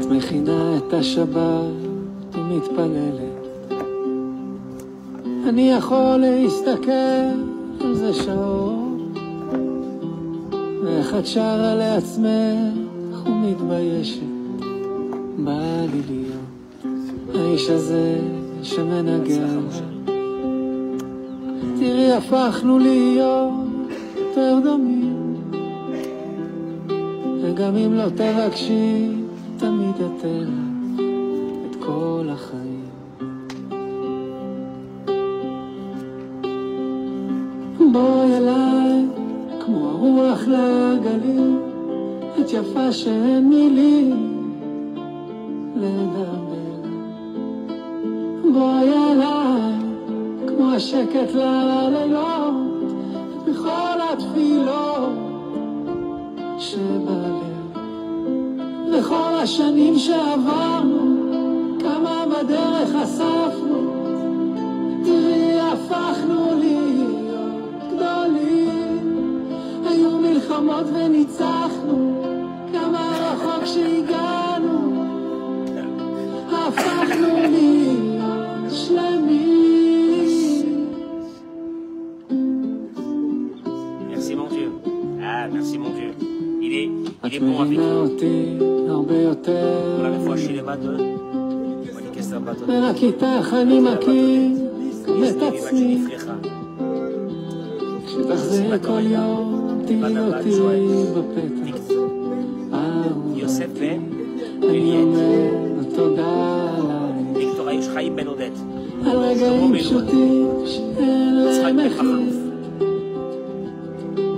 מכינה את השבת ומתפללת. אני יכול להסתכל על זה שעות, ואיך את שרה לעצמך ומתביישת. בא לי להיות האיש הזה שמנגן. תראי, הפכנו להיות יותר דומים, וגם אם לא תרגשי תמיד אתן את כל החיים. בואי אליי כמו הרוח לגלים, את יפה שאין מילים לדבר. בואי אליי כמו השקט ללילות, בכל התפילות שבלב. לכל השנים שעברנו, כמה בדרך אספנו, תראי, הפכנו להיות גדולים. היו מלחמות וניצחנו, כמה רחוק שהגענו, הפכנו להיות שלמים. Merci mon Dieu. Ah, merci mon Dieu. Il est bon avec nous. Pour la fois chez les bateaux. ורק איתך אני מכיר את עצמי. כשתחזרי כל יום תהיי אותי בפתח. אני אומר תודה עליי, על רגעים פשוטים שאין להם מחליף.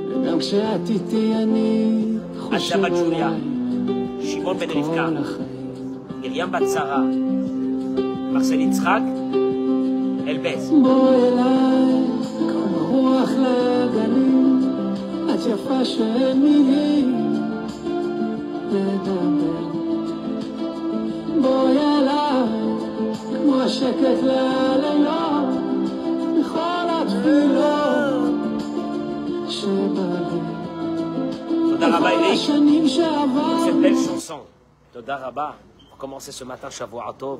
וגם כשאת איתי אני חושב עליי את כל החיים. Myriam Batsara, Marcel Yitzhak, elle baise. בואי אליי כמו רוח לגלים, את יפה שאין מילים לדבר. בואי אליי כמו השקט ללילות, בכל התפילות שבלב. Toda Rabba בכל Eric, השנים שעברנו. cette belle chanson. Toda Rabba, pour commencer ce matin, Shavuot Tov,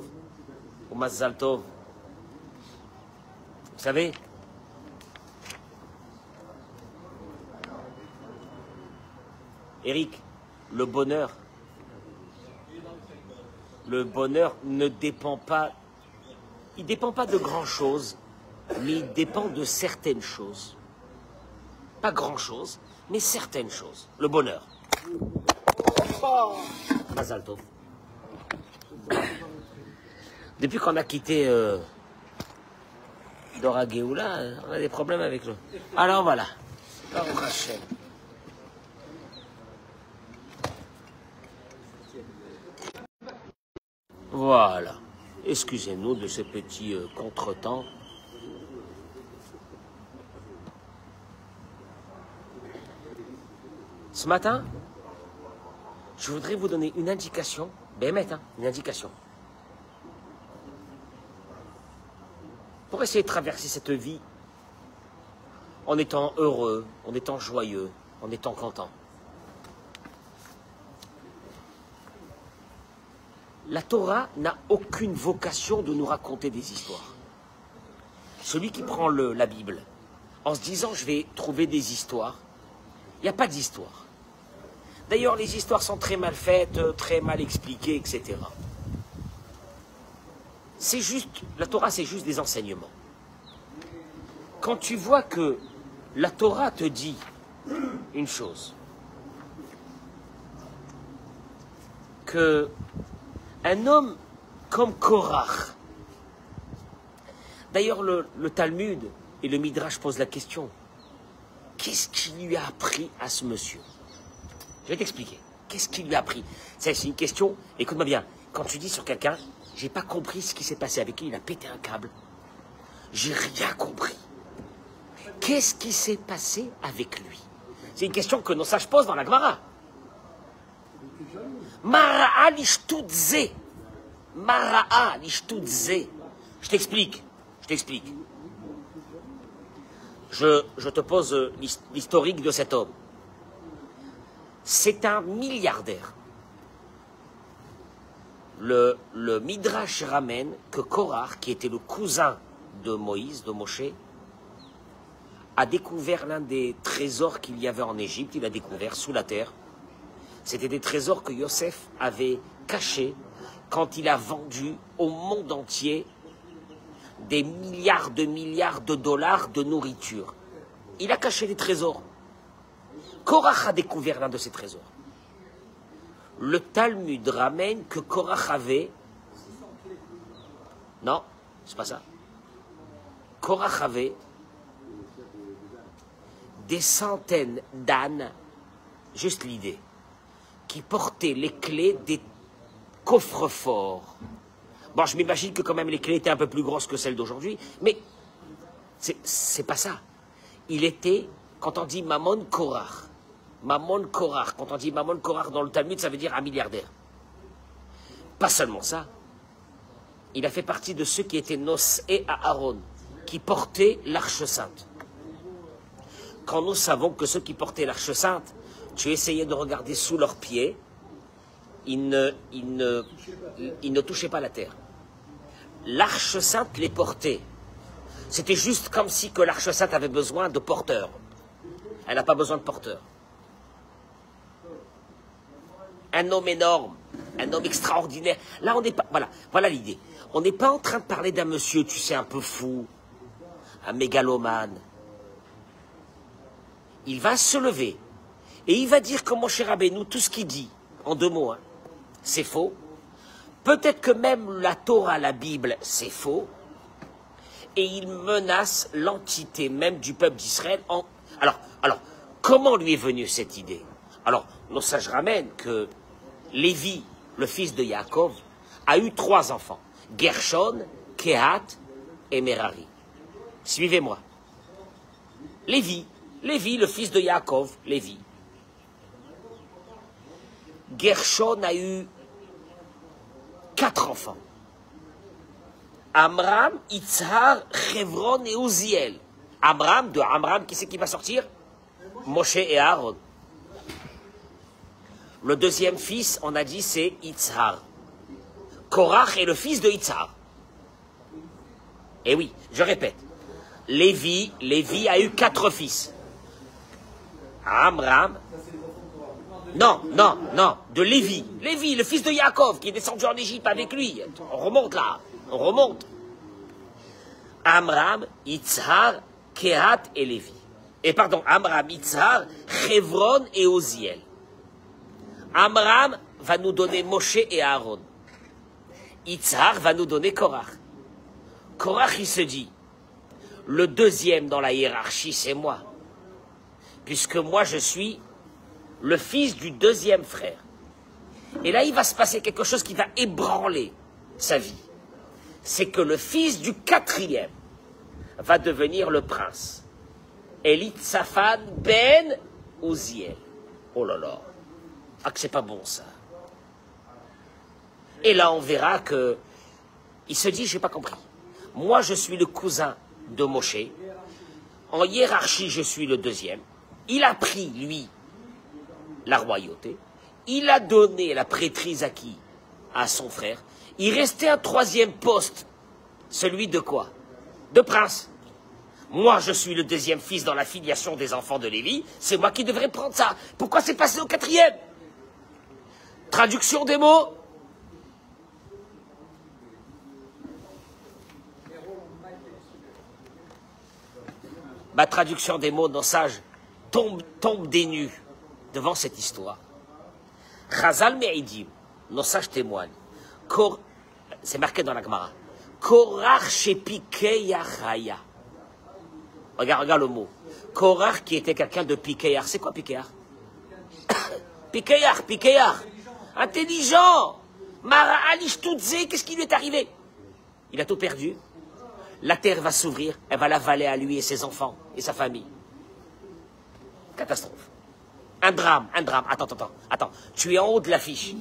ou Mazzal Tov. Vous savez, Eric, le bonheur ne dépend pas, il dépend pas de grand-chose, mais il dépend de certaines choses. Pas grand-chose, mais certaines choses. Le bonheur. Oh, Mazal Tov. Depuis qu'on a quitté Dora Geoula, on a des problèmes avec lui. Alors voilà. Baruch Hashem. Voilà. Excusez-nous de ce petit contretemps. Ce matin, je voudrais vous donner une indication. Une indication. Pour essayer de traverser cette vie en étant heureux, en étant joyeux, en étant content. La Torah n'a aucune vocation de nous raconter des histoires. Celui qui prend la Bible en se disant je vais trouver des histoires, il n'y a pas d'histoire. D'ailleurs, les histoires sont très mal faites, très mal expliquées, etc. C'est juste, la Torah, c'est juste des enseignements. Quand tu vois que la Torah te dit une chose, que un homme comme Korach, d'ailleurs le Talmud et le Midrash posent la question, qu'est-ce qui lui a appris à ce monsieur? Je vais t'expliquer. Qu'est-ce qui lui a appris? C'est une question, écoute-moi bien, quand tu dis sur quelqu'un, j'ai pas compris ce qui s'est passé avec lui, il a pété un câble. J'ai rien compris. Qu'est-ce qui s'est passé avec lui? C'est une question que nos sages posent dans la Gemara. Mara'a lishtudze. Mara'a lishtudze. Je t'explique. Je te pose l'historique de cet homme. C'est un milliardaire. Le Midrash ramène que Korach, qui était le cousin de Moïse, de Moshe, a découvert l'un des trésors qu'il y avait en Égypte. Il a découvert sous la terre. C'était des trésors que Yosef avait cachés quand il a vendu au monde entier des milliards de dollars de nourriture. Il a caché des trésors. Korach a découvert l'un de ces trésors. Le Talmud ramène que Korach avait... Non, c'est pas ça. Korach avait des centaines d'ânes, juste l'idée, qui portaient les clés des coffres forts. Bon, je m'imagine que quand même les clés étaient un peu plus grosses que celles d'aujourd'hui, mais c'est pas ça. Il était, quand on dit Mammon Korach, quand on dit Mammon Korach dans le Talmud, ça veut dire un milliardaire. Pas seulement ça, il a fait partie de ceux qui étaient Nosé à Aaron, qui portaient l'Arche Sainte. Quand nous savons que ceux qui portaient l'Arche Sainte, tu essayais de regarder sous leurs pieds, ils ne touchaient pas la terre. L'Arche Sainte les portait. C'était juste comme si que l'Arche Sainte avait besoin de porteurs. Elle n'a pas besoin de porteurs. Un homme énorme, un homme extraordinaire. Là, on n'est pas... Voilà l'idée. On n'est pas en train de parler d'un monsieur, tu sais, un peu fou, un mégalomane. Il va se lever et il va dire que Moshe Rabbeinu, tout ce qu'il dit, en 2 mots, hein, c'est faux. Peut-être que même la Torah, la Bible, c'est faux. Et il menace l'entité même du peuple d'Israël. Alors, comment lui est venue cette idée? Alors, nos sages ramènent que Lévi, le fils de Yaakov, a eu 3 enfants. Gershon, Kehat et Merari. Suivez-moi. Lévi, le fils de Yaakov, Lévi. Gershon a eu 4 enfants. Amram, Itzhar, Chevron et Uziel. De Amram, qui c'est qui va sortir? Moshe et Aaron. Le deuxième fils, on a dit, c'est Itzhar. Korach est le fils de Itzhar. Et oui, je répète. Lévi a eu 4 fils. Amram. Non, de Lévi. Lévi, le fils de Yaakov, qui est descendu en Égypte avec lui. On remonte là, on remonte. Amram, Itzhar, Kehat et Lévi. Amram, Itzhar, Chevron et Uziel. Amram va nous donner Moshe et Aaron. Itzhar va nous donner Korach. Korach, il se dit, le deuxième dans la hiérarchie, c'est moi. Puisque moi, je suis le fils du deuxième frère. Et là, il va se passer quelque chose qui va ébranler sa vie. C'est que le fils du 4e va devenir le prince. Elitzaphan ben Uziel. Oh là là. Ah, que c'est pas bon, ça. Et là, on verra que il se dit, j'ai pas compris. Moi, je suis le cousin de Moshe. En hiérarchie, je suis le deuxième. Il a pris, lui, la royauté. Il a donné la prêtrise à qui? À son frère. Il restait un 3e poste. Celui de quoi? De prince. Moi, je suis le 2e fils dans la filiation des enfants de Lévi. C'est moi qui devrais prendre ça. Pourquoi c'est passé au 4e? Traduction des mots. Ma traduction des mots, nos sages tombe des nues devant cette histoire. Chazal Me'idim, nos sages témoignent. C'est marqué dans la Gemara. Korach shepikeyachaya. Regarde le mot. Korach qui était quelqu'un de pikeyach. C'est quoi pikeyach? Pikeyach. Intelligent. Mara Alishtudze, qu'est-ce qui lui est arrivé? Il a tout perdu. La terre va s'ouvrir, elle va l'avaler à lui et ses enfants et sa famille. Catastrophe. Un drame. Attends. Tu es en haut de l'affiche.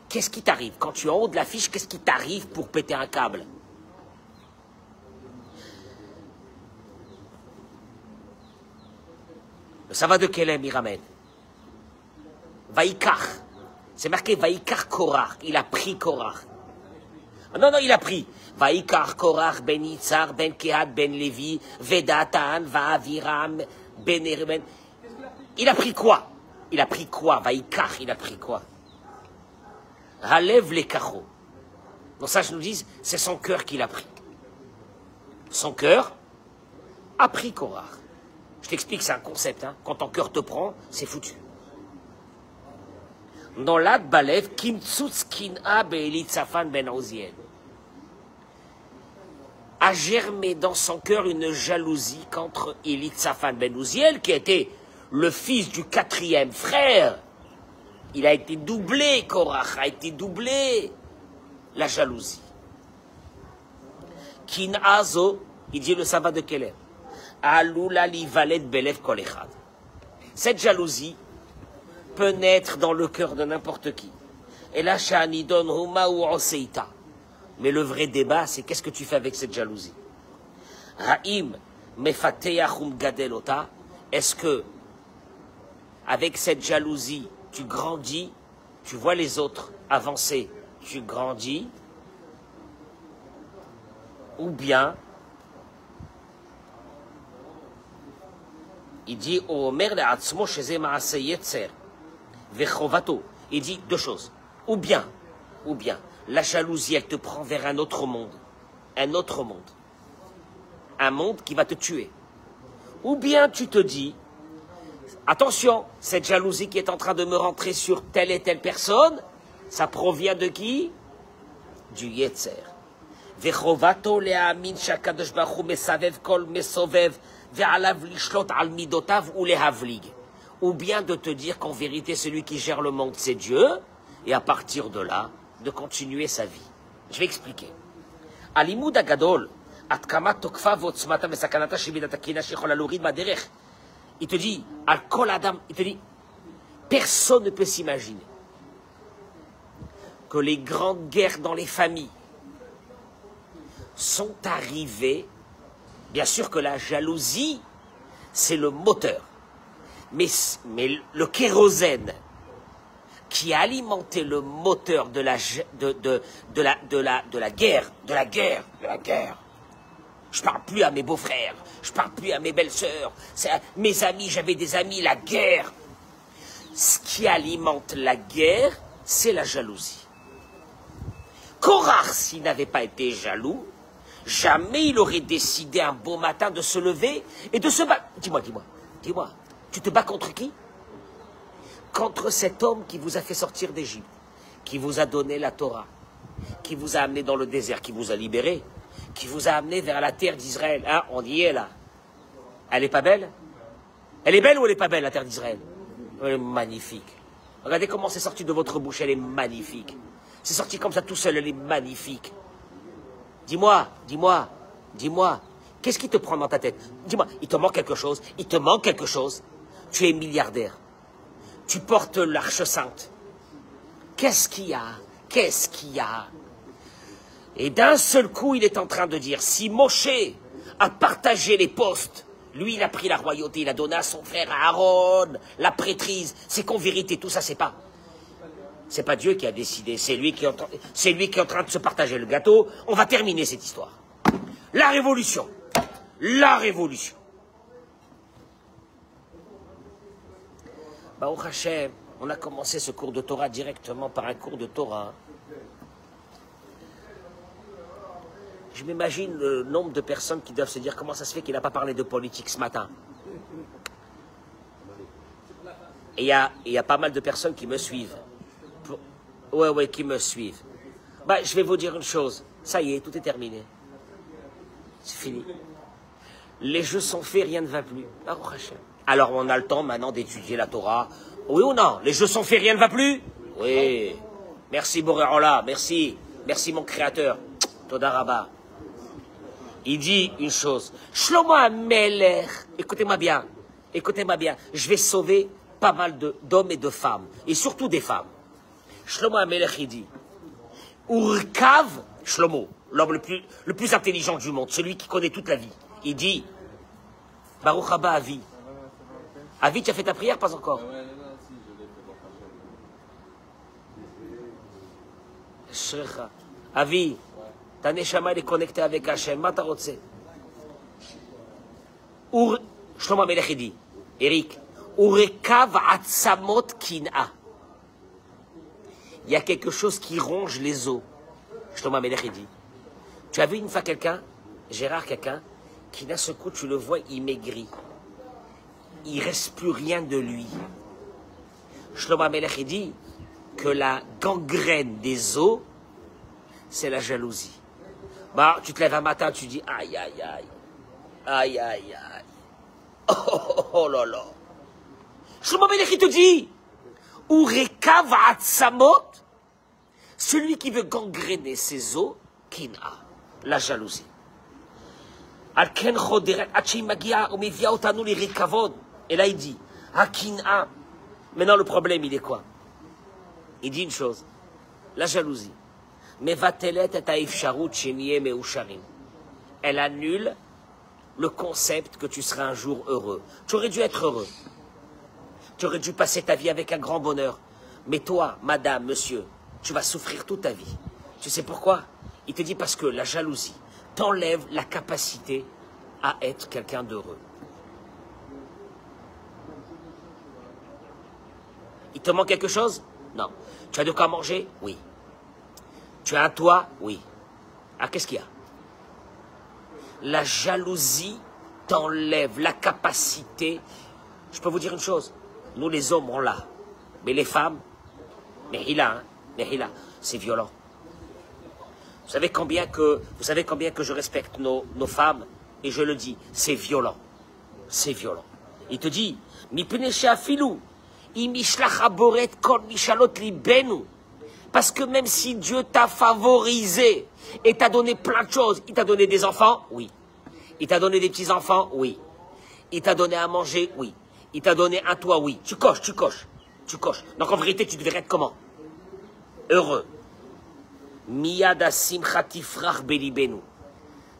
Qu'est-ce qui t'arrive? Quand tu es en haut de l'affiche, qu'est-ce qui t'arrive pour péter un câble? Ça va de Kelem, il ramène. Vaïkar. C'est marqué Vaikar Korach. Il a pris Korach. Non, non, il a pris. Vaikar Korach ben Yitzhar ben Kehat ben Levi Vedatan Va'aviram ben Erben. Il a pris quoi? Il a pris quoi? Vaikar, il a pris quoi? Ralev les kachos. Donc ça, je nous dis, c'est son cœur qu'il a pris. Son cœur a pris Korach. Je t'explique, c'est un concept. Hein. Quand ton cœur te prend, c'est foutu. Dans l'ad balev, kimtsutz kin'a be'elitzafan ben Oziel. A germé dans son cœur une jalousie contre Elitzafan ben Oziel, qui était le fils du 4e frère. Il a été doublé, Korach a été doublé. La jalousie. Kin'azo, il dit le sabbat de Keller. Alula li valet belev kol echad. Cette jalousie peut naître dans le cœur de n'importe qui. Et là, shani don huma ou oseita. Mais le vrai débat, c'est qu'est-ce que tu fais avec cette jalousie? Ha'im mefateyachum gadelota. Est-ce que, avec cette jalousie, tu grandis, tu vois les autres avancer, tu grandis, ou bien, il dit au Omer le'atzmo sheze ma'ase yetzer vechovato. Il dit deux choses. Ou bien, la jalousie, elle te prend vers un autre monde, un monde qui va te tuer. Ou bien tu te dis, attention, cette jalousie qui est en train de me rentrer sur telle et telle personne, ça provient de qui? Du Yetzer. Vechovato le'amin shakadosh baruch hu mesavev kol mesovev ve'alav lishlot al midotav ou lehavlig. Ou bien de te dire qu'en vérité, celui qui gère le monde, c'est Dieu, et à partir de là, de continuer sa vie. Je vais expliquer. Alimud agadol, atkama tokfa votzmata vesakanata shemidat kina shechola lorid maderech. Il te dit, al kol adam, il te dit, personne ne peut s'imaginer que les grandes guerres dans les familles sont arrivées. Bien sûr que la jalousie, c'est le moteur. Mais le kérosène qui a alimenté le moteur de la guerre. Je parle plus à mes beaux-frères, je parle plus à mes belles-sœurs, mes amis, j'avais des amis, la guerre. Ce qui alimente la guerre, c'est la jalousie. Korach, s'il n'avait pas été jaloux, jamais il aurait décidé un beau matin de se lever et de se battre. Dis-moi, tu te bats contre qui? Contre cet homme qui vous a fait sortir d'Égypte, qui vous a donné la Torah, qui vous a amené dans le désert, qui vous a libéré, qui vous a amené vers la terre d'Israël. Hein, on y est là. Elle est pas belle? Elle est belle ou elle est pas belle, la terre d'Israël? Elle est magnifique. Regardez comment c'est sorti de votre bouche, elle est magnifique. C'est sorti comme ça tout seul, elle est magnifique. Dis-moi, qu'est-ce qui te prend dans ta tête? Dis-moi, il te manque quelque chose, tu es milliardaire, tu portes l'arche sainte. Qu'est-ce qu'il y a? Et d'un seul coup, il est en train de dire, si Moshe a partagé les postes, lui, il a pris la royauté, il a donné à son frère Aaron, la prêtrise, c'est qu'en vérité, tout ça, c'est pas Dieu qui a décidé, c'est lui qui est en train de se partager le gâteau. On va terminer cette histoire. La révolution. Baruch Hashem, on a commencé ce cours de Torah directement par un cours de Torah. Je m'imagine le nombre de personnes qui doivent se dire comment ça se fait qu'il n'a pas parlé de politique ce matin. Et il y a pas mal de personnes qui me suivent. Ouais, qui me suivent. Bah, je vais vous dire une chose. Ça y est, tout est terminé. C'est fini. Les jeux sont faits, rien ne va plus. Alors on a le temps maintenant d'étudier la Torah. Oui ou non? Les jeux sont faits, rien ne va plus? Oui. Merci Boréola, merci. Merci mon créateur. Toda Rabba. Il dit une chose. Shlomo HaMelech. Écoutez-moi bien. Je vais sauver pas mal d'hommes et de femmes. Et surtout des femmes. Shlomo HaMelech, il dit. Urkav, Shlomo, l'homme le plus intelligent du monde, celui qui connaît toute la vie. Il dit, Baruch Haba Avi. Avi, tu as fait ta prière? Pas encore. Ashrecha. Avi, ta neshama elle est connectée avec Hachem. Ma tarotse. Shlomo Amelech dit, Eric, Urekav atzamot kin'a. Il y a quelque chose qui ronge les os. Shlomo Amelech dit. Tu as vu une fois quelqu'un, Gérard, quelqu'un, qui d'un seul coup, tu le vois, il maigrit. Il ne reste plus rien de lui. Shlomo Amelech dit que la gangrène des os, c'est la jalousie. Bah, tu te lèves un matin, tu dis aïe, aïe, aïe, aïe, aïe, aïe. Oh, oh, oh, oh là là. Shlomo Amelech te dit, Urekav atzamot, celui qui veut gangréner ses os, kin'a, la jalousie. Et là il dit, Kin'a. Maintenant le problème il est quoi? Il dit une chose, la jalousie. Elle annule le concept que tu seras un jour heureux. Tu aurais dû être heureux. Tu aurais dû passer ta vie avec un grand bonheur. Mais toi, madame, monsieur, tu vas souffrir toute ta vie. Tu sais pourquoi? Il te dit parce que la jalousie t'enlève la capacité à être quelqu'un d'heureux. Il te manque quelque chose? Non. Tu as de quoi manger? Oui. Tu as un toit? Oui. Ah, qu'est-ce qu'il y a? La jalousie t'enlève la capacité. Je peux vous dire une chose. Nous, les hommes, on l'a. Mais les femmes, c'est violent. Vous savez combien que je respecte nos femmes? Et je le dis, c'est violent. C'est violent. Il te dit, parce que même si Dieu t'a favorisé et t'a donné plein de choses, il t'a donné des enfants? Oui. Il t'a donné des petits-enfants? Oui. Il t'a donné à manger? Oui. Il t'a donné un toit? Oui. Tu coches. Donc en vérité, tu devrais être comment? Heureux. Miyada simchati frach belibenu.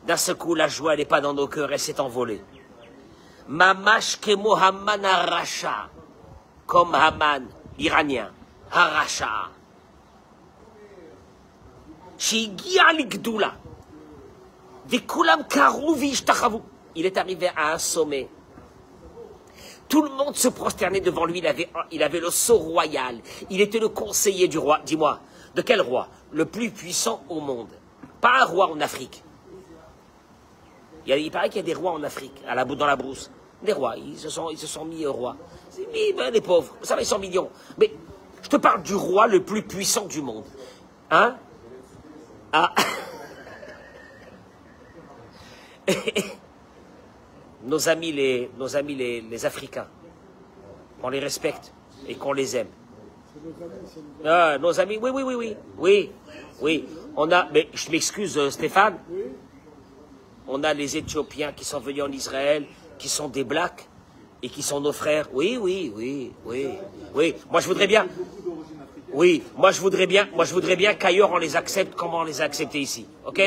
D'un seul coup, la joie n'est pas dans nos cœurs, elle s'est envolée. Mamash kemo Haman haracha. Comme Haman, iranien. Haracha. Shigia ligdoula. Vikulam karu vishtachavu. Il est arrivé à un sommet. Tout le monde se prosternait devant lui. Il avait le sceau royal. Il était le conseiller du roi. Dis-moi, de quel roi? Le plus puissant au monde. Pas un roi en Afrique. Il paraît qu'il y a des rois en Afrique, dans la brousse. Des rois, ils se sont mis rois. Mais les pauvres, ça va, ils sont millions. Mais je te parle du roi le plus puissant du monde. Hein? Ah. Nos amis les Africains, qu'on les respecte et qu'on les aime. Nos amis, oui. On a, mais je m'excuse Stéphane, on a les Éthiopiens qui sont venus en Israël, qui sont des blacks et qui sont nos frères. Oui. Moi je voudrais bien. Oui, moi je voudrais bien qu'ailleurs on les accepte comme on les a acceptés ici. Ok?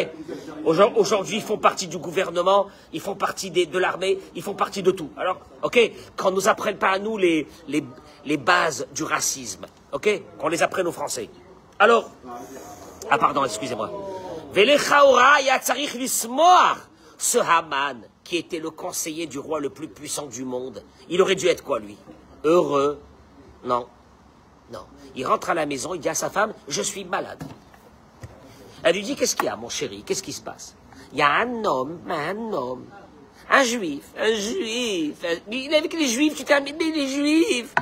Aujourd'hui, ils font partie du gouvernement, ils font partie de l'armée, ils font partie de tout. Alors, ok? Qu'on nous apprenne pas à nous les bases du racisme. Ok? Qu'on les apprenne aux Français. Alors, ah pardon, excusez-moi. Ce Haman, qui était le conseiller du roi le plus puissant du monde, il aurait dû être quoi, lui? Heureux? Non. Il rentre à la maison, il dit à sa femme, je suis malade. Elle lui dit, qu'est-ce qu'il y a, mon chéri? Qu'est-ce qui se passe? Il y a un homme, un juif. Mais avec les juifs, tu t'es mais les juifs.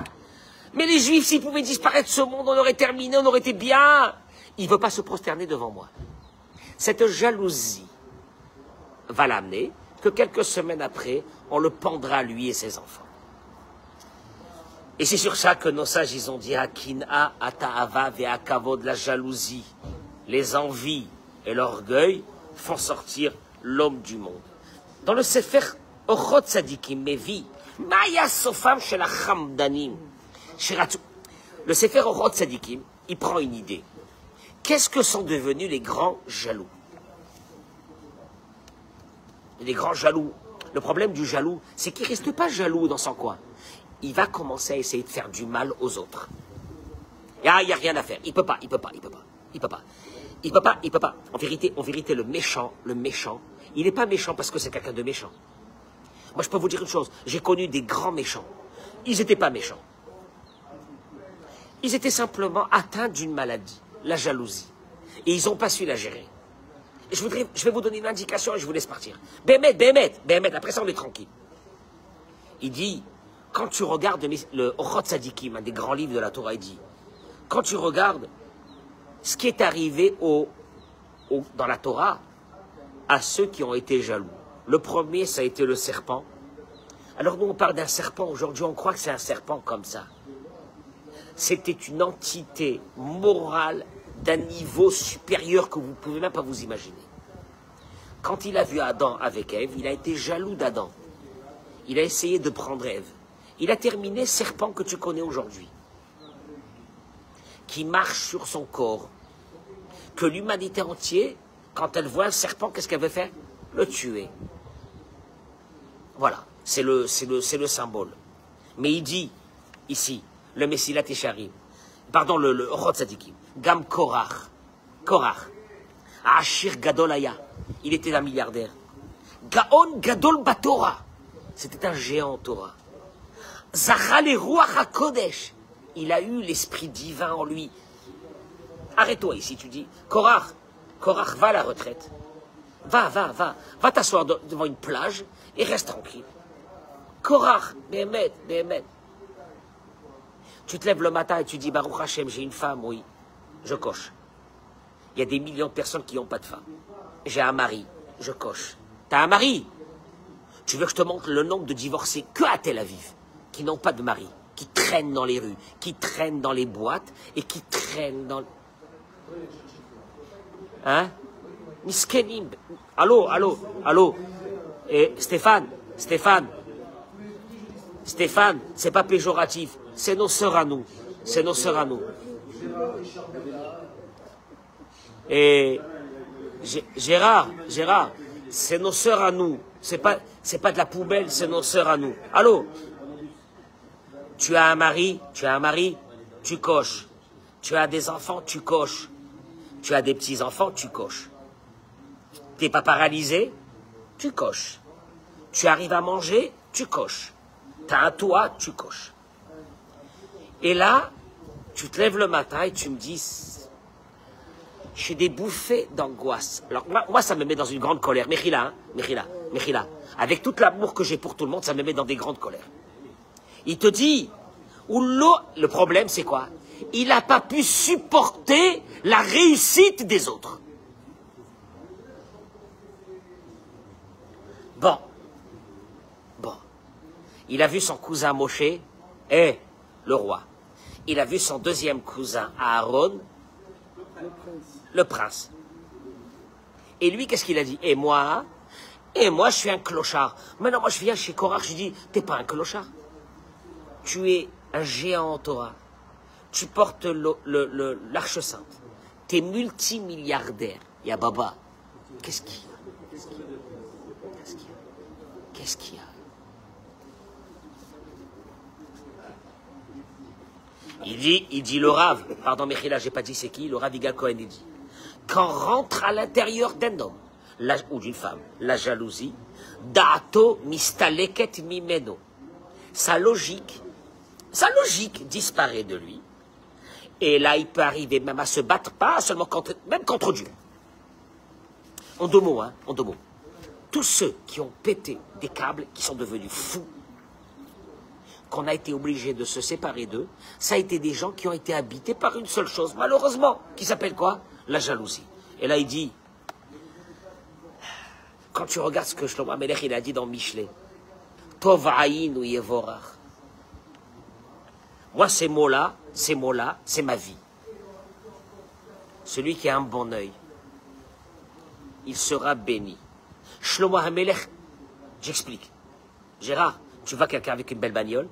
Mais les juifs, s'ils pouvaient disparaître de ce monde, on aurait terminé, on aurait été bien. Il ne veut pas se prosterner devant moi. Cette jalousie va l'amener que quelques semaines après, on le pendra, lui et ses enfants. Et c'est sur ça que nos sages, ils ont dit, Akin'a, Ata'ava, Ve'akavod, la jalousie, les envies et l'orgueil font sortir l'homme du monde. Dans le Sefer Ochot Tzadikim, Mevi, Maya Sofam Shel Hamdanim, le Sefer Ochot Tzadikim, il prend une idée. Qu'est-ce que sont devenus les grands jaloux? Les grands jaloux. Le problème du jaloux, c'est qu'il ne reste pas jaloux dans son coin. Il va commencer à essayer de faire du mal aux autres. Ah, il n'y a rien à faire. Il peut pas. Il peut pas, il peut pas. En vérité, le méchant, il n'est pas méchant parce que c'est quelqu'un de méchant. Moi, je peux vous dire une chose. J'ai connu des grands méchants. Ils n'étaient pas méchants. Ils étaient simplement atteints d'une maladie, la jalousie. Et ils n'ont pas su la gérer. Et je vais vous donner une indication et je vous laisse partir. Bémet, après ça on est tranquille. Il dit, quand tu regardes le Orchot Tzadikim, un des grands livres de la Torah, il dit, quand tu regardes ce qui est arrivé dans la Torah à ceux qui ont été jaloux. Le premier, ça a été le serpent. Alors nous, on parle d'un serpent. Aujourd'hui, on croit que c'est un serpent comme ça. C'était une entité morale d'un niveau supérieur que vous ne pouvez même pas vous imaginer. Quand il a vu Adam avec Ève, il a été jaloux d'Adam. Il a essayé de prendre Ève. Il a terminé serpent que tu connais aujourd'hui, qui marche sur son corps, que l'humanité entière, quand elle voit un serpent, qu'est-ce qu'elle veut faire? Le tuer. Voilà, c'est le symbole. Mais il dit, ici, le Messilat Yesharim, pardon, le Orchot Tzadikim, Gam Korach, Ashir Gadolaya, il était un milliardaire. Gaon Gadol Batora, c'était un géant en Torah. Zachale Ruach HaKodesh, il a eu l'esprit divin en lui. Arrête-toi ici, tu dis, Korach, va à la retraite. Va t'asseoir devant une plage et reste tranquille. Korach, Béhémet. Tu te lèves le matin et tu dis, Baruch Hashem, j'ai une femme, oui, je coche. Il y a des millions de personnes qui n'ont pas de femme. J'ai un mari, je coche. T'as un mari? Tu veux que je te montre le nombre de divorcés que à Tel Aviv, qui n'ont pas de mari, qui traînent dans les rues, qui traînent dans les boîtes et qui traînent dans... Hein? Miskenim. Allô. Et Stéphane, c'est pas péjoratif. C'est nos sœurs à nous. Et Gérard, c'est nos sœurs à nous. C'est pas de la poubelle, c'est nos sœurs à nous. Allô? Tu as un mari, tu coches. Tu as des enfants, tu coches. Tu as des petits-enfants, tu coches. T'es pas paralysé, tu coches. Tu arrives à manger, tu coches. T'as un toit, tu coches. Et là, tu te lèves le matin et tu me dis, j'ai des bouffées d'angoisse. Alors moi, ça me met dans une grande colère. Mechila. Avec tout l'amour que j'ai pour tout le monde, ça me met dans des grandes colères. Il te dit, le problème c'est quoi? Il n'a pas pu supporter la réussite des autres. Bon. Il a vu son cousin Moshe, le roi. Il a vu son deuxième cousin Aaron, le prince. Et lui, qu'est-ce qu'il a dit? Et moi, je suis un clochard. Maintenant, moi, je viens chez Korach, je dis, t'es pas un clochard. Tu es un géant en Torah. Tu portes l'Arche Sainte. T'es multimilliardaire. Ya Baba, qu'est-ce qu'il y a? Il dit le Rav, pardon Mechila, j'ai pas dit c'est qui, le Rav Yigal Cohen, il dit, quand rentre à l'intérieur d'un homme, ou d'une femme, la jalousie, Da'ato mistaleket mimeno, sa logique disparaît de lui, et là il peut arriver même à se battre, pas seulement même contre Dieu. En deux mots. Tous ceux qui ont pété des câbles, qui sont devenus fous, qu'on a été obligé de se séparer d'eux, ça a été des gens qui ont été habités par une seule chose, malheureusement, qui s'appelle quoi? La jalousie. Et là, il dit, quand tu regardes ce que Shlomo HaMelech, il a dit dans Michelet, Tov Aïn ou Yevorach. Moi, ces mots-là, c'est ma vie. Celui qui a un bon œil, il sera béni. Shlomo HaMelech, j'explique. Gérard, tu vois quelqu'un avec une belle bagnole,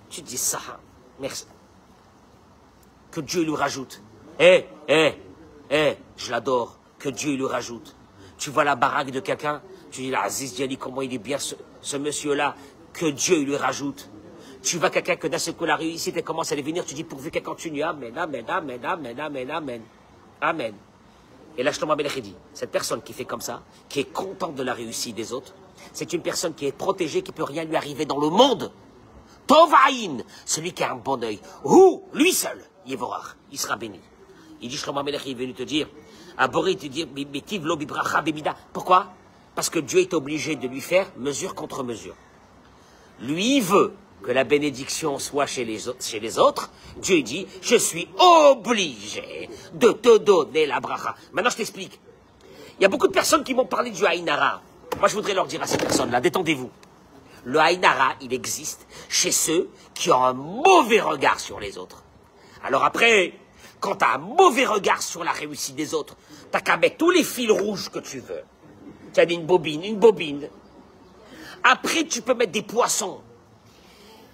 tu te dis ça, merci. Que Dieu lui rajoute. Je l'adore, que Dieu lui rajoute. Tu vois la baraque de quelqu'un, tu dis, Aziz Diani, comment il est bien ce monsieur-là, que Dieu lui rajoute. Tu vois quelqu'un que d'un seul coup la réussite, elle commence à venir, tu dis, pourvu qu'elle continue, amen. Et là, Shlomo HaMelech dit, cette personne qui fait comme ça, qui est contente de la réussite des autres, c'est une personne qui est protégée, qui ne peut rien lui arriver dans le monde. Tovaïn, celui qui a un bon œil. Ou, lui seul, Yevorach, il sera béni. Il dit, Shlomo HaMelech, il est venu te dire, à Boré, te dire, pourquoi? Parce que Dieu est obligé de lui faire mesure contre mesure. Lui, il veut que la bénédiction soit chez les autres. Dieu dit, je suis obligé de te donner la bracha. Maintenant, je t'explique. Il y a beaucoup de personnes qui m'ont parlé du Haïnara. Moi, je voudrais leur dire à ces personnes-là, détendez-vous. Le Haïnara, il existe chez ceux qui ont un mauvais regard sur les autres. Alors après, quand tu as un mauvais regard sur la réussite des autres, tu n'as qu'à mettre tous les fils rouges que tu veux. Tu as dit une bobine. Après, tu peux mettre des poissons.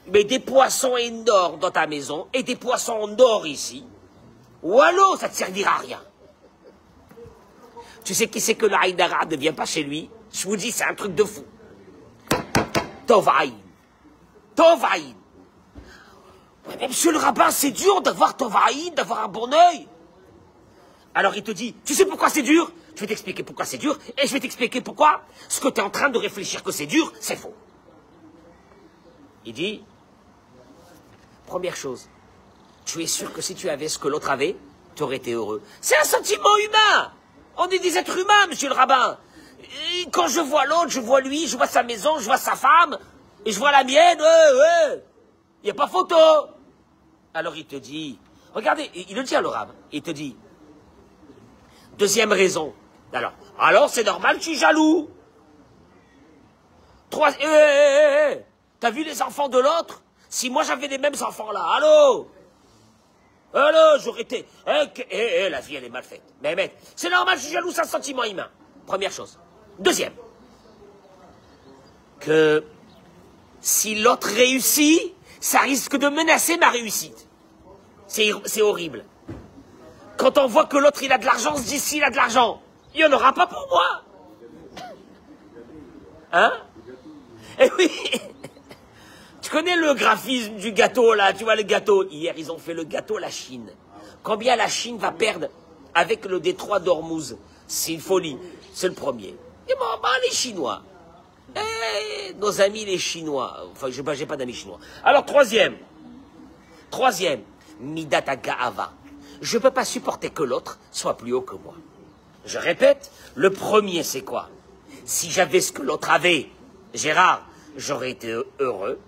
Mais des poissons énormes dans ta maison et des poissons en or ici. Ou alors, ça ne te servira à rien. Tu sais qui c'est que le Haïdara ne vient pas chez lui? Je vous dis, c'est un truc de fou. Tovaïn. Ouais, mais monsieur le rabbin, c'est dur d'avoir Tovaïn, d'avoir un bon œil. Alors il te dit, tu sais pourquoi c'est dur? Je vais t'expliquer pourquoi c'est dur, et je vais t'expliquer pourquoi ce que tu es en train de réfléchir que c'est dur, c'est faux. Il dit, première chose, tu es sûr que si tu avais ce que l'autre avait, tu aurais été heureux. C'est un sentiment humain. On est des êtres humains, monsieur le rabbin. Et quand je vois l'autre, je vois lui, je vois sa maison, je vois sa femme, et je vois la mienne, il n'y a pas photo. Alors il te dit, regardez, il le dit à l'arabe, il te dit, deuxième raison, alors c'est normal, je suis jaloux. T'as vu les enfants de l'autre? Si moi j'avais les mêmes enfants là, allô, j'aurais été, la vie elle est mal faite. Mais c'est normal, je suis jaloux, c'est un sentiment humain. Première chose. Deuxième, que si l'autre réussit, ça risque de menacer ma réussite. C'est horrible. Quand on voit que l'autre il a de l'argent, on se dit s'il a de l'argent, il n'y en aura pas pour moi. Hein? Eh oui. Tu connais le graphisme du gâteau là, tu vois le gâteau. Hier ils ont fait le gâteau la Chine. Combien la Chine va perdre avec le détroit d'Ormuz? C'est une folie. C'est le premier. Et les Chinois. Nos amis les Chinois. Enfin, j'ai pas d'amis chinois. Alors, troisième, Midata Ga'ava. Je ne peux pas supporter que l'autre soit plus haut que moi. Je répète, le premier, c'est quoi? Si j'avais ce que l'autre avait, Gérard, j'aurais été heureux.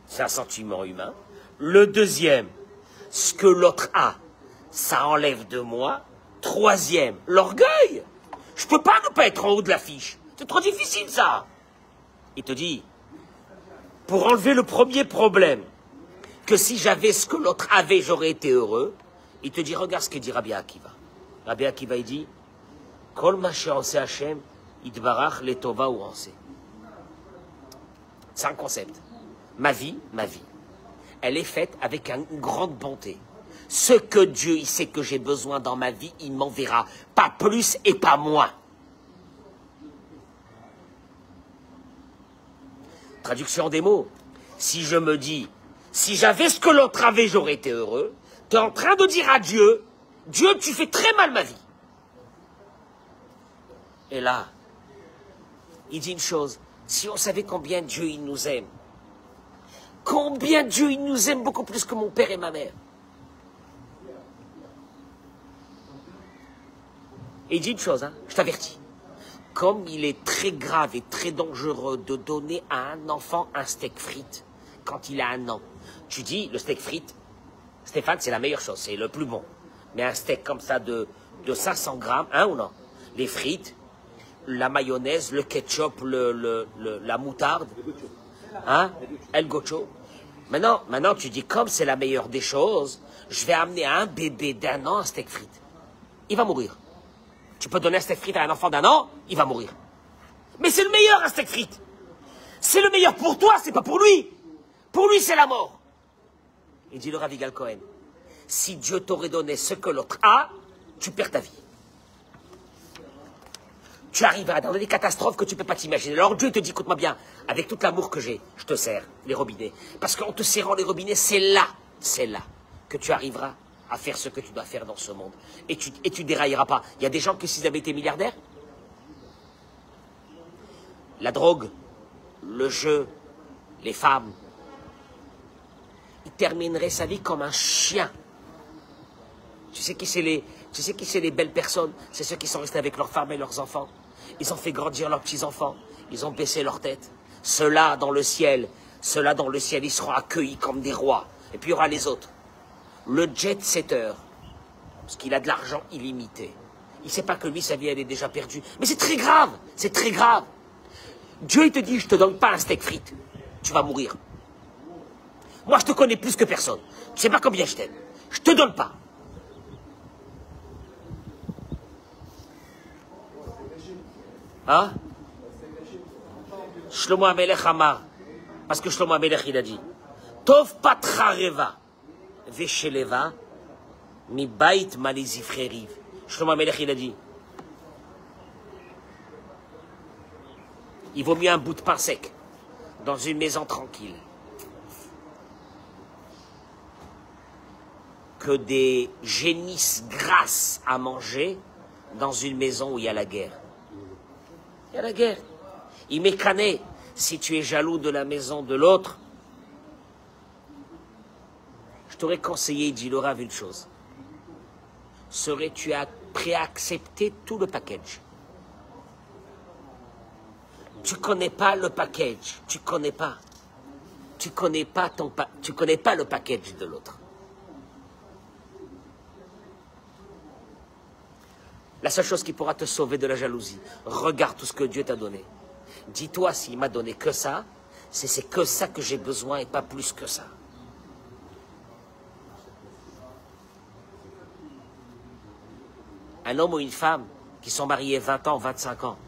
C'est un sentiment humain. Le deuxième, ce que l'autre a, ça enlève de moi. Troisième, l'orgueil. Je peux pas ne pas être en haut de l'affiche. C'est trop difficile, ça. Il te dit, pour enlever le premier problème, que si j'avais ce que l'autre avait, j'aurais été heureux, il te dit, regarde ce que dit Rabbi Akiva. Rabbi Akiva, il dit, Kol ma she'oseh Hashem, yitbarach letova ou anseh. C'est un concept. Ma vie, elle est faite avec une grande bonté. Ce que Dieu, il sait que j'ai besoin dans ma vie, il m'enverra. Pas plus et pas moins. Traduction des mots. Si je me dis, si j'avais ce que l'autre avait, j'aurais été heureux. Tu es en train de dire à Dieu, Dieu, tu fais très mal ma vie. Et là, il dit une chose. Si on savait combien Dieu, il nous aime. Combien Dieu, il nous aime beaucoup plus que mon père et ma mère. Et il dit une chose, je t'avertis. Comme il est très grave et très dangereux de donner à un enfant un steak frites quand il a 1 an. Tu dis, le steak frites, Stéphane, c'est la meilleure chose, c'est le plus bon. Mais un steak comme ça de 500 grammes, ou non? Les frites, la mayonnaise, le ketchup, la moutarde, el gocho. Maintenant, tu dis, comme c'est la meilleure des choses, je vais amener à un bébé d'1 an un steak frites. Il va mourir. Tu peux donner un steak frites à un enfant d'1 an, il va mourir. Mais c'est le meilleur, un steak frites. C'est le meilleur pour toi, c'est pas pour lui. Pour lui, c'est la mort. Il dit le Rav Yigal Cohen, si Dieu t'aurait donné ce que l'autre a, tu perds ta vie. Tu arriveras dans des catastrophes que tu ne peux pas t'imaginer. Alors Dieu te dit, écoute-moi bien, avec tout l'amour que j'ai, je te serre les robinets. Parce qu'en te serrant les robinets, c'est là que tu arriveras à faire ce que tu dois faire dans ce monde. Et tu dérailleras pas. Il y a des gens que s'ils avaient été milliardaires, la drogue, le jeu, les femmes, il terminerait sa vie comme un chien. Tu sais qui c'est les belles personnes? C'est ceux qui sont restés avec leurs femmes et leurs enfants. Ils ont fait grandir leurs petits-enfants. Ils ont baissé leur tête. Ceux-là dans le ciel, ils seront accueillis comme des rois. Et puis il y aura les autres. Le jet-setter, parce qu'il a de l'argent illimité. Il ne sait pas que lui, sa vie, elle est déjà perdue. Mais c'est très grave, c'est très grave. Dieu, il te dit, je ne te donne pas un steak frites. Tu vas mourir. Moi, je te connais plus que personne. Tu ne sais pas combien je t'aime. Je ne te donne pas. Hein? Shlomo Amelech Amar. Parce que Shlomo Amelech, il a dit, Tov patrareva, vesheleva, mi bait malizifreriv. Shlomo Amelech, il a dit, il vaut mieux un bout de pain sec dans une maison tranquille que des génisses grasses à manger dans une maison où il y a la guerre. Il y a la guerre. Il mécanait. Si tu es jaloux de la maison de l'autre, je t'aurais conseillé, dit le Rav, une chose. Serais-tu prêt à accepter tout le package? Tu connais pas le package. Tu connais pas. Tu connais pas le package de l'autre. La seule chose qui pourra te sauver de la jalousie, regarde tout ce que Dieu t'a donné. Dis-toi, s'il m'a donné que ça, c'est que ça que j'ai besoin et pas plus que ça. Un homme ou une femme qui sont mariés 20 ans, 25 ans,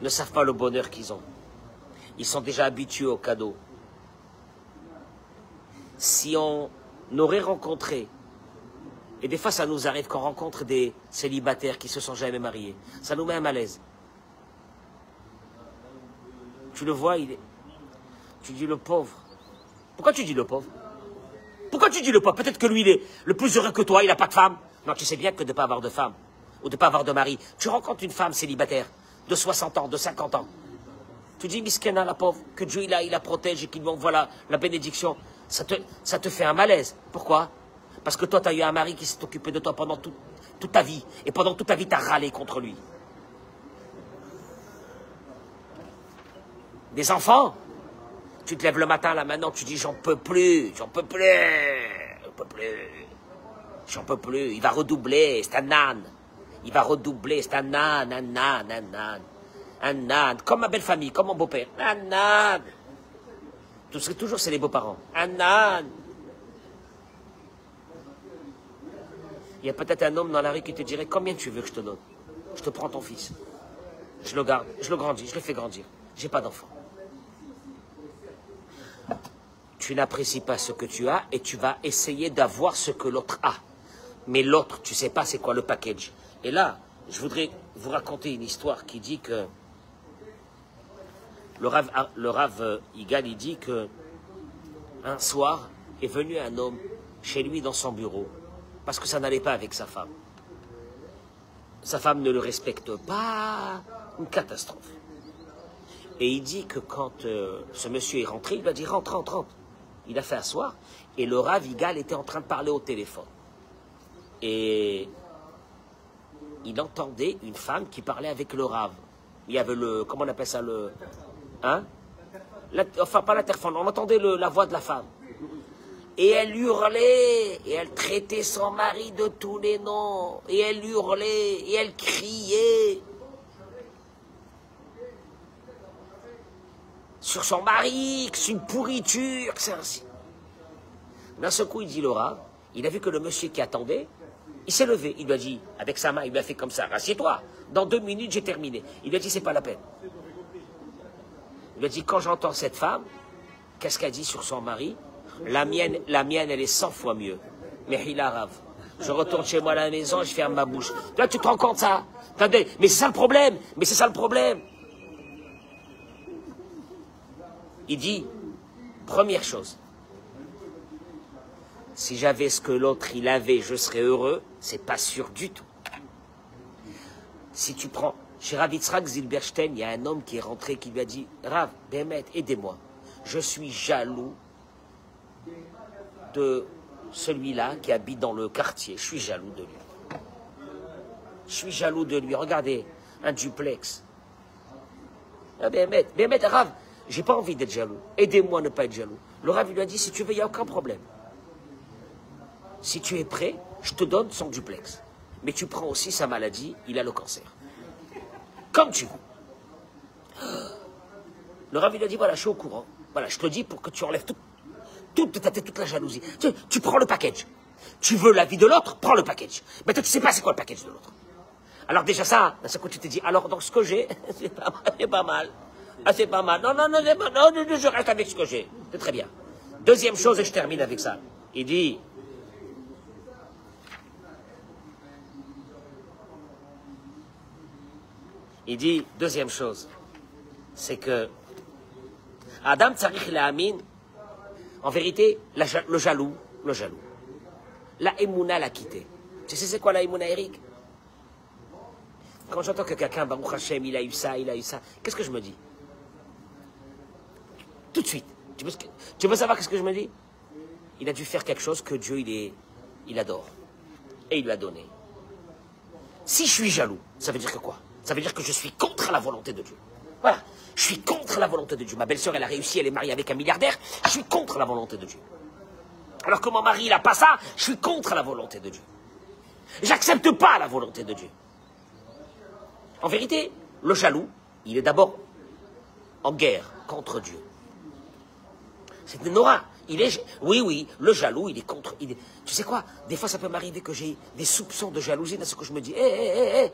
ne savent pas le bonheur qu'ils ont. Ils sont déjà habitués aux cadeaux. Si on aurait rencontré, et des fois ça nous arrive qu'on rencontre des célibataires qui se sont jamais mariés, ça nous met un malaise. Tu le vois, tu dis le pauvre. Pourquoi tu dis le pauvre? Pourquoi tu dis le pauvre? Peut-être que lui, il est le plus heureux que toi, il n'a pas de femme. Non, tu sais bien que de ne pas avoir de femme, ou de ne pas avoir de mari. Tu rencontres une femme célibataire, de 60 ans, de 50 ans. Tu dis, Miskena, la pauvre, que Dieu, il la protège et qu'il lui envoie la bénédiction. Ça te fait un malaise. Pourquoi? Parce que toi, tu as eu un mari qui s'est occupé de toi pendant toute ta vie. Et pendant toute ta vie, tu as râlé contre lui. Des enfants, tu te lèves le matin, là, maintenant, tu dis, j'en peux plus, j'en peux plus, j'en peux plus, j'en peux plus. Il va redoubler, c'est un âne. Il va redoubler, c'est un âne, un âne, un âne. Un âne, comme ma belle famille, comme mon beau-père. Un âne. Toujours, c'est les beaux-parents. Un âne. Il y a peut-être un homme dans la rue qui te dirait, combien tu veux que je te donne? Je te prends ton fils. Je le garde, je le grandis, je le fais grandir. J'ai pas d'enfant. Tu n'apprécies pas ce que tu as et tu vas essayer d'avoir ce que l'autre a. Mais l'autre, tu sais pas c'est quoi le package. Et là, je voudrais vous raconter une histoire qui dit que le Rav Igal, il dit que un soir est venu un homme chez lui dans son bureau parce que ça n'allait pas avec sa femme. Sa femme ne le respecte pas, une catastrophe. Et il dit que quand ce monsieur est rentré, il lui a dit rentre, rentre, rentre. Il a fait asseoir et le Rav Igal était en train de parler au téléphone. Et il entendait une femme qui parlait avec le Rav. Il y avait le, comment on appelle ça, le... Hein? Enfin, pas l'interphone, on entendait la voix de la femme. Et elle hurlait, et elle traitait son mari de tous les noms, et elle hurlait, et elle criait sur son mari, que c'est une pourriture, que c'est ainsi. D'un seul coup, il dit le Rav, il a vu que le monsieur qui attendait, il s'est levé, il lui a dit, avec sa main, il lui a fait comme ça, assieds-toi, dans 2 minutes, j'ai terminé. Il lui a dit, c'est pas la peine. Il lui a dit, quand j'entends cette femme, qu'est-ce qu'elle dit sur son mari? La mienne, elle est 100 fois mieux. Mais il a Rav. Je retourne chez moi à la maison, je ferme ma bouche. Là, tu te rends compte ça? Mais c'est ça le problème, mais c'est ça le problème. Il dit, première chose, si j'avais ce que l'autre il avait, je serais heureux, c'est pas sûr du tout. Si tu prends, chez Rav Yitzhak Zilberstein, il y a un homme qui est rentré qui lui a dit, Rav, Bémet, aidez-moi. Je suis jaloux de celui-là qui habite dans le quartier. Je suis jaloux de lui. Je suis jaloux de lui. Regardez, un duplex. Ah, Bémet, Rav, j'ai pas envie d'être jaloux. Aidez-moi à ne pas être jaloux. Le Rav lui a dit, si tu veux, il n'y a aucun problème. Si tu es prêt, je te donne son duplex. Mais tu prends aussi sa maladie, il a le cancer. Comme tu veux. Le Rav lui a dit, voilà, je suis au courant. Voilà, je te dis pour que tu enlèves toute ta tête, toute la jalousie. Tu prends le package. Tu veux la vie de l'autre, prends le package. Mais toi, tu sais pas c'est quoi le package de l'autre. Alors déjà ça, d'un seul coup, tu te dis, alors donc ce que j'ai, c'est pas mal. Ah, c'est pas mal. Non, je reste avec ce que j'ai. C'est très bien. Deuxième chose, et je termine avec ça. Il dit, deuxième chose, c'est que Adam Tsarich La'amin, en vérité, le jaloux, la émouna l'a quitté. Tu sais c'est quoi la émouna, Eric? Quand j'entends que quelqu'un, Baruch Hashem, il a eu ça, qu'est-ce que je me dis? Tout de suite. Tu veux savoir qu'est-ce que je me dis? Il a dû faire quelque chose que Dieu, il adore. Et il lui a donné. Si je suis jaloux, ça veut dire que quoi? Ça veut dire que je suis contre la volonté de Dieu. Voilà. Je suis contre la volonté de Dieu. Ma belle-sœur, elle a réussi, elle est mariée avec un milliardaire. Je suis contre la volonté de Dieu. Alors que mon mari, il n'a pas ça, je suis contre la volonté de Dieu. J'accepte pas la volonté de Dieu. En vérité, le jaloux, il est d'abord en guerre contre Dieu. C'est Nora. Oui, le jaloux, il est contre. Tu sais quoi? Des fois, ça peut m'arriver que j'ai des soupçons de jalousie dans ce que je me dis. Hé!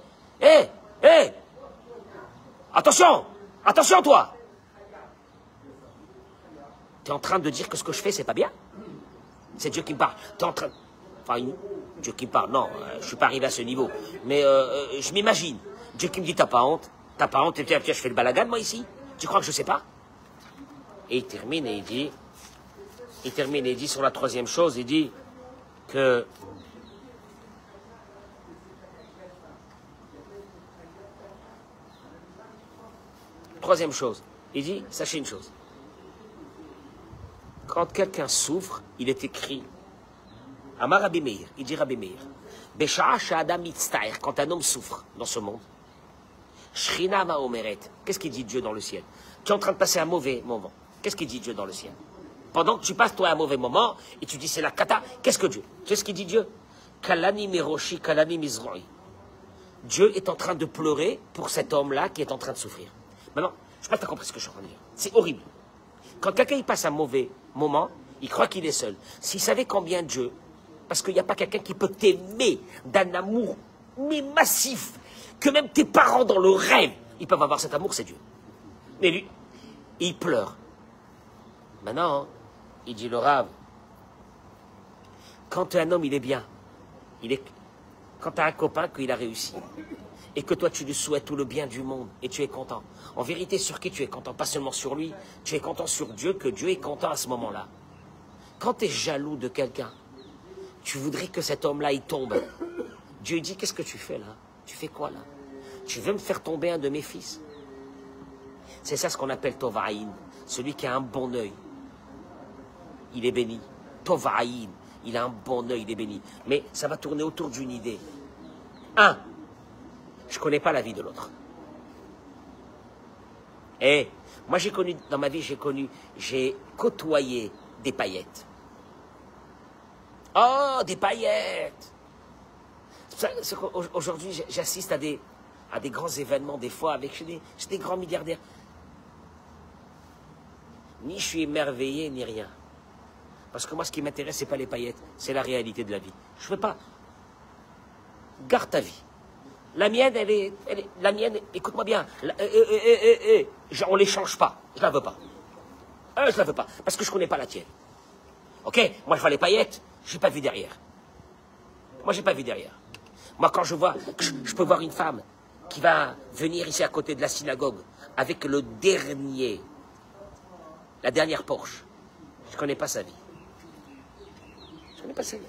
Attention, toi! Tu es en train de dire que ce que je fais, c'est pas bien? C'est Dieu qui me parle. Tu es en train. Enfin, Dieu qui me parle. Non, je suis pas arrivé à ce niveau. Mais je m'imagine. Dieu qui me dit, t'as pas honte, et tiens, je fais le balagan, moi, ici. Tu crois que je sais pas? Et il termine et il dit sur la troisième chose, il dit que troisième chose, il dit, sachez une chose. Quand quelqu'un souffre, il est écrit, Amar Rabbi Meir, il dit Rabbi Meir, Besha'a she'adam mitzta'er, quand un homme souffre dans ce monde, Shrina ma'omeret, qu'est-ce qu'il dit Dieu dans le ciel? Tu es en train de passer un mauvais moment. Qu'est-ce qu'il dit Dieu dans le ciel? Pendant que tu passes toi un mauvais moment, et tu dis c'est la cata, qu'est-ce que Dieu? Tu sais ce qu'il dit Dieu? Kalani miroshi, kalani mizroi. Dieu est en train de pleurer pour cet homme-là qui est en train de souffrir. Maintenant, je ne sais pas si tu as compris ce que je suis en train de dire. C'est horrible. Quand quelqu'un il passe un mauvais moment, il croit qu'il est seul. S'il savait combien Dieu, parce qu'il n'y a pas quelqu'un qui peut t'aimer d'un amour mais massif, que même tes parents dans le rêve, ils peuvent avoir cet amour, c'est Dieu. Mais lui, il pleure. Maintenant, il dit le Rav, quand un homme il est bien, quand tu as un copain qu'il a réussi, et que toi tu lui souhaites tout le bien du monde, et tu es content. En vérité, sur qui tu es content? Pas seulement sur lui, tu es content sur Dieu, que Dieu est content à ce moment-là. Quand tu es jaloux de quelqu'un, tu voudrais que cet homme-là, il tombe. Dieu dit, qu'est-ce que tu fais là? Tu fais quoi là? Tu veux me faire tomber un de mes fils? C'est ça ce qu'on appelle Tovaïn. Celui qui a un bon œil, il est béni. Tovaïn, il a un bon œil, il est béni. Mais ça va tourner autour d'une idée. Un, je ne connais pas la vie de l'autre. Et moi j'ai connu, dans ma vie j'ai côtoyé des paillettes. Oh, des paillettes! Aujourd'hui, j'assiste à des grands événements, des fois, avec chez des grands milliardaires. Ni je suis émerveillé, ni rien. Parce que moi, ce qui m'intéresse, ce n'est pas les paillettes, c'est la réalité de la vie. Je ne veux pas. Garde ta vie. La mienne, la mienne, écoute-moi bien. On ne les change pas. Je ne la veux pas. Je ne la veux pas. Parce que je ne connais pas la tienne. Ok? Moi, je vois les paillettes, je n'ai pas vu derrière. Moi, je n'ai pas vu derrière. Moi, quand je vois, je peux voir une femme qui va venir ici à côté de la synagogue avec la dernière Porsche. Je ne connais pas sa vie. Je On n'est pas sérieux.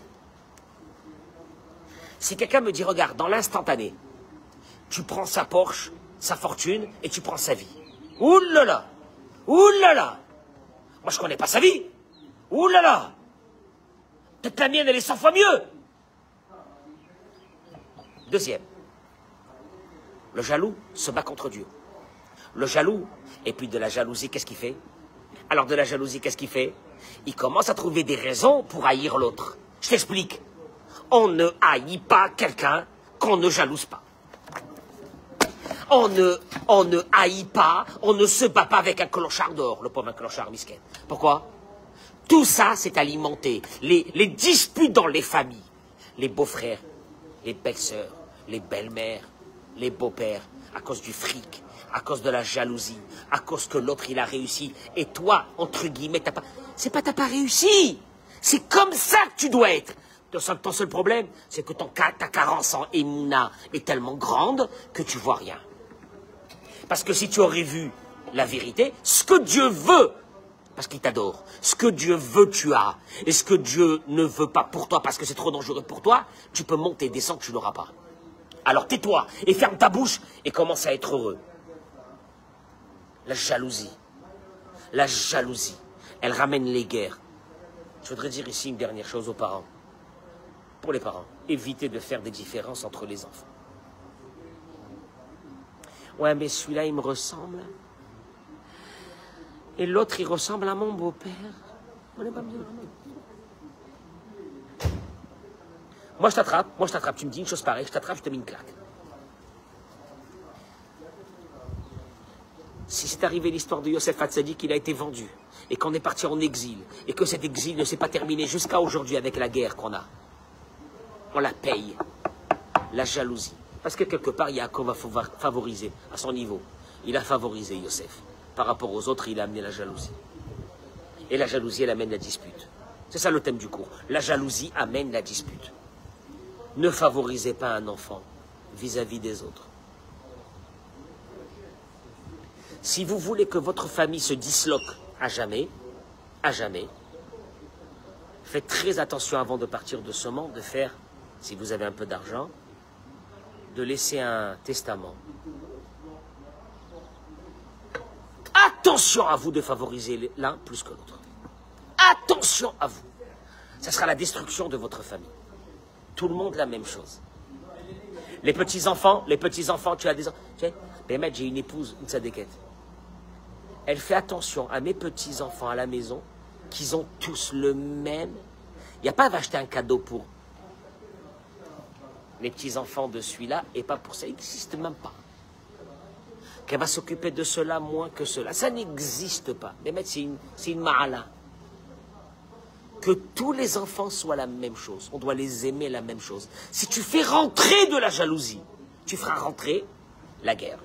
Si quelqu'un me dit, regarde, dans l'instantané, tu prends sa Porsche, sa fortune, et tu prends sa vie. Ouh là là! Ouh là là! Moi, je connais pas sa vie. Ouh là là! Peut-être la mienne, elle est 100 fois mieux. Deuxième. Le jaloux se bat contre Dieu. Le jaloux, et puis de la jalousie, qu'est-ce qu'il fait? Alors de la jalousie, qu'est-ce qu'il fait? Il commence à trouver des raisons pour haïr l'autre. Je t'explique. On ne haït pas quelqu'un qu'on ne jalouse pas. On ne haït pas, on ne se bat pas avec un clochard dehors, le pauvre clochard misquin. Pourquoi? Tout ça, c'est alimenté. Les disputes dans les familles. Les beaux-frères, les belles-sœurs, les belles-mères, les beaux-pères, à cause du fric, à cause de la jalousie, à cause que l'autre, il a réussi. Et toi, entre guillemets, t'as pas... C'est pas t'as pas réussi. C'est comme ça que tu dois être. Ton seul problème, c'est que ta carence en émouna est tellement grande que tu vois rien. Parce que si tu aurais vu la vérité, ce que Dieu veut, parce qu'il t'adore, ce que Dieu veut, tu as. Et ce que Dieu ne veut pas pour toi, parce que c'est trop dangereux pour toi, tu peux monter et descendre, tu n'auras pas. Alors tais-toi et ferme ta bouche et commence à être heureux. La jalousie, elle ramène les guerres. Je voudrais dire ici une dernière chose aux parents. Pour les parents, évitez de faire des différences entre les enfants. Ouais, mais celui-là, il me ressemble. Et l'autre, il ressemble à mon beau-père. On n'est pas bien. Moi, je t'attrape. Tu me dis une chose pareille, je t'attrape, je te mets une claque. Si c'est arrivé l'histoire de Yosef Hatzadik, qu'il a été vendu, et qu'on est parti en exil, et que cet exil ne s'est pas terminé jusqu'à aujourd'hui avec la guerre qu'on a, on la paye. La jalousie. Parce que quelque part, Yaakov a favorisé à son niveau. Il a favorisé Yosef. Par rapport aux autres, il a amené la jalousie. Et la jalousie, elle amène la dispute. C'est ça le thème du cours. La jalousie amène la dispute. Ne favorisez pas un enfant vis-à-vis des autres. Si vous voulez que votre famille se disloque à jamais, faites très attention avant de partir de ce monde, de faire, si vous avez un peu d'argent, de laisser un testament. Attention à vous de favoriser l'un plus que l'autre. Attention à vous. Ça sera la destruction de votre famille. Tout le monde la même chose. Les petits-enfants, tu as des enfants. Mais j'ai une épouse, une tzadékette. Elle fait attention à mes petits-enfants à la maison, qu'ils ont tous le même. Il n'y a pas à acheter un cadeau pour les petits-enfants de celui-là et pas pour ça. Ça n'existe même pas. Qu'elle va s'occuper de cela moins que cela. Ça n'existe pas. Mais c'est une ma'ala. Que tous les enfants soient la même chose. On doit les aimer la même chose. Si tu fais rentrer de la jalousie, tu feras rentrer la guerre.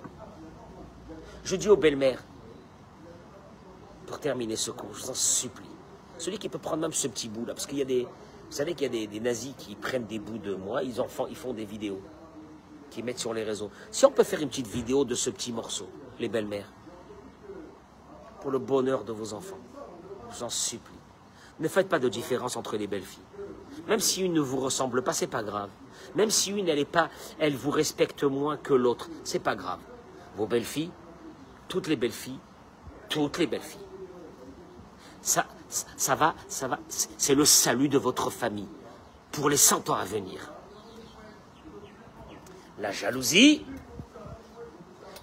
Je dis aux belles-mères, pour terminer ce cours, je vous en supplie, celui qui peut prendre même ce petit bout là, parce qu'il y a des... Vous savez qu'il y a des nazis qui prennent des bouts de moi, ils font des vidéos, qui mettent sur les réseaux. Si on peut faire une petite vidéo de ce petit morceau, les belles-mères, pour le bonheur de vos enfants, je vous en supplie. Ne faites pas de différence entre les belles filles. Même si une ne vous ressemble pas, c'est pas grave. Même si une, elle vous respecte moins que l'autre, c'est pas grave. Vos belles filles, toutes les belles filles, ça va, c'est le salut de votre famille pour les 100 ans à venir. La jalousie,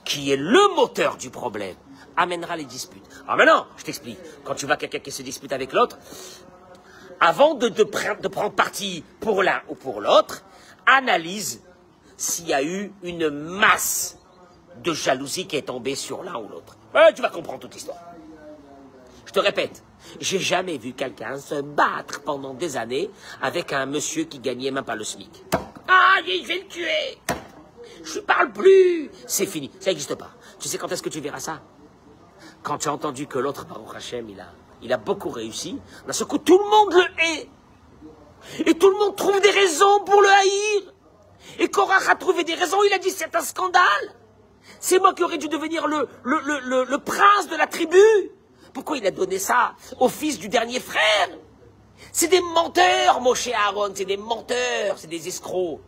qui est le moteur du problème, amènera les disputes. Alors maintenant, je t'explique. Quand tu vois quelqu'un qui se dispute avec l'autre, avant de prendre parti pour l'un ou pour l'autre, analyse s'il y a eu une masse de jalousie qui est tombée sur l'un ou l'autre. Tu vas comprendre toute l'histoire. Je te répète, j'ai jamais vu quelqu'un se battre pendant des années avec un monsieur qui gagnait même pas le SMIC. Ah, je vais le tuer. Je ne parle plus. C'est fini, ça n'existe pas. Tu sais quand est-ce que tu verras ça? Quand tu as entendu que l'autre, Baruch Hashem, il a beaucoup réussi, d'un seul coup, tout le monde le hait. Et tout le monde trouve des raisons pour le haïr. Et Korach a trouvé des raisons, il a dit c'est un scandale. C'est moi qui aurais dû devenir le prince de la tribu. Pourquoi il a donné ça au fils du dernier frère? C'est des menteurs, Moshe et Aaron, c'est des menteurs, c'est des escrocs.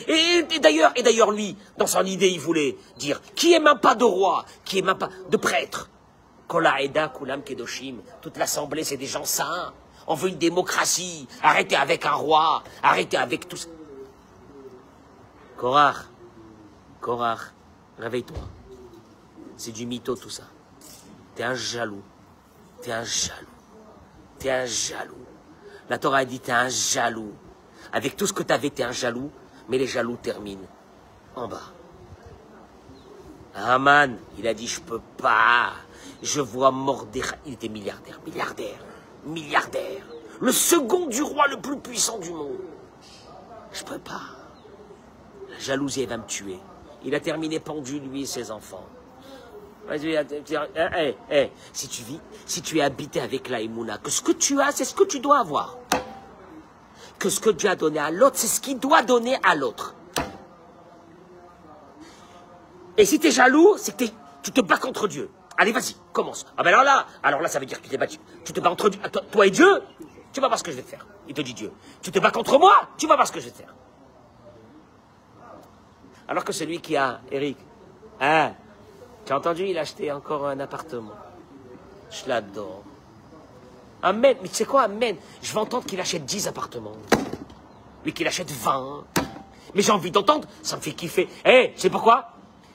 Et d'ailleurs, lui, dans son idée, il voulait dire, qui est même pas de roi, qui est même pas de prêtre. Kola Eda, Kulam Kedoshim, toute l'assemblée, c'est des gens saints. On veut une démocratie. Arrêtez avec un roi, arrêtez avec tout ça. Korach, réveille-toi. C'est du mytho tout ça. T'es un jaloux. T'es un jaloux. T'es un jaloux. La Torah a dit t'es un jaloux. Avec tout ce que t'avais, t'es un jaloux. Mais les jaloux terminent en bas. Haman, il a dit, je peux pas. Je vois Mordechai. Il était milliardaire. Le second du roi le plus puissant du monde. Je peux pas. La jalousie, elle va me tuer. Il a terminé pendu, lui et ses enfants. Si tu es habité avec la Emouna, que ce que tu as, c'est ce que tu dois avoir. Que ce que Dieu a donné à l'autre, c'est ce qu'il doit donner à l'autre. Et si tu es jaloux, c'est que tu te bats contre Dieu. Allez, vas-y, commence. Ah ben alors là, ça veut dire que tu t'es battu. Tu te bats entre toi et Dieu, tu vas voir ce que je vais te faire. Il te dit Dieu. Tu te bats contre moi, tu vas voir ce que je vais te faire. Alors que celui qui a, Eric, hein, tu as entendu, il a acheté encore un appartement. Je l'adore. Amen. Mais tu sais quoi, amen. Je vais entendre qu'il achète 10 appartements. Mais qu'il achète 20. Mais j'ai envie d'entendre, ça me fait kiffer. Tu sais pourquoi?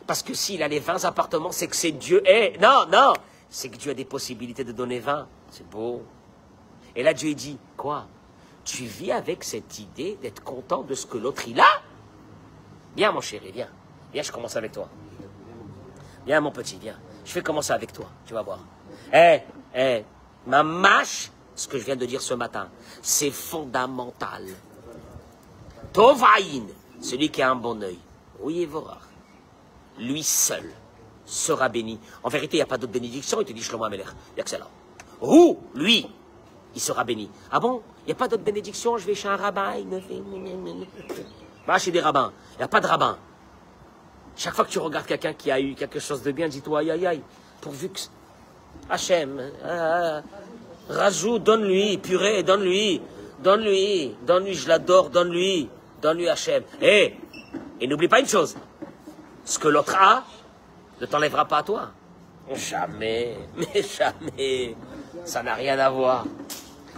Parce que s'il a les 20 appartements, c'est que c'est Dieu. Non. C'est que Dieu a des possibilités de donner 20. C'est beau. Et là, Dieu dit, quoi? Tu vis avec cette idée d'être content de ce que l'autre il a? Viens, mon chéri, viens. Viens, je commence avec toi. Viens, mon petit, viens. Je vais commencer avec toi, tu vas voir. Ma mâche, ce que je viens de dire ce matin, c'est fondamental. Tovaïn, celui qui a un bon œil. Oui, Evorach. Lui seul sera béni. En vérité, il n'y a pas d'autre bénédiction. Il te dit Shlomo Amelech. Il n'y a que celle-là. Lui, il sera béni. Ah bon? Il n'y a pas d'autre bénédiction? Je vais chez un rabbin. Il me fait... Va chez des rabbins. Il n'y a pas de rabbin. Chaque fois que tu regardes quelqu'un qui a eu quelque chose de bien, dis-toi aïe aïe aïe. Pourvu que... Hachem, rajoute, donne-lui, purée, donne-lui, je l'adore, donne-lui Hachem. Et n'oublie pas une chose. Ce que l'autre a, ne t'enlèvera pas à toi. Jamais, mais jamais. Ça n'a rien à voir.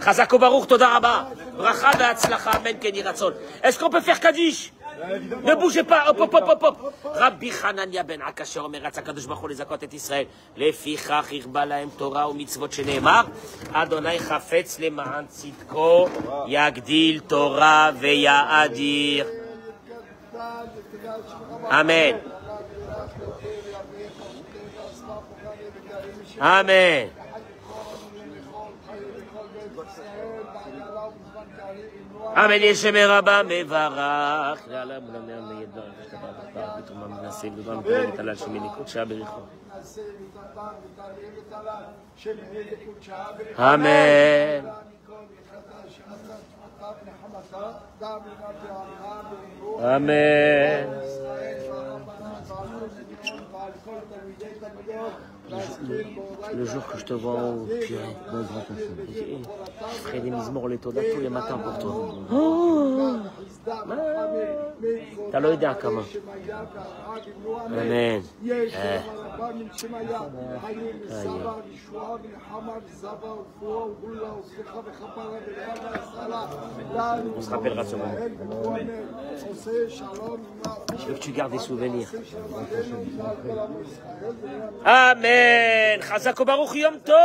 Chazako Baruch, Toda Rabba. Bracha ve'atzlacha, amen, keni ratzon. Est-ce qu'on peut faire Kaddish? Ne bougez pas, hop. Rabbi Hanania ben Akasher omer ratz HaKadosh Baruch Hu lezakot et Israël. Lefichach irba lahem Torah u'mitzvot shene'emar. Adonai chafetz lema'an tzidko yagdil Torah ve'ya'adir. Amen. Amen. Amen. Yeshem Rabba mevarach. Amen. Amen. Le jour que je te vois au purée, je ferai des mises-morts les Toda tous les matins pour toi. T'as l'œil d'un comment? Amen. On se rappellera ce moment. Je veux que tu gardes des souvenirs. Amen. Chazako Baruch Yom Tov.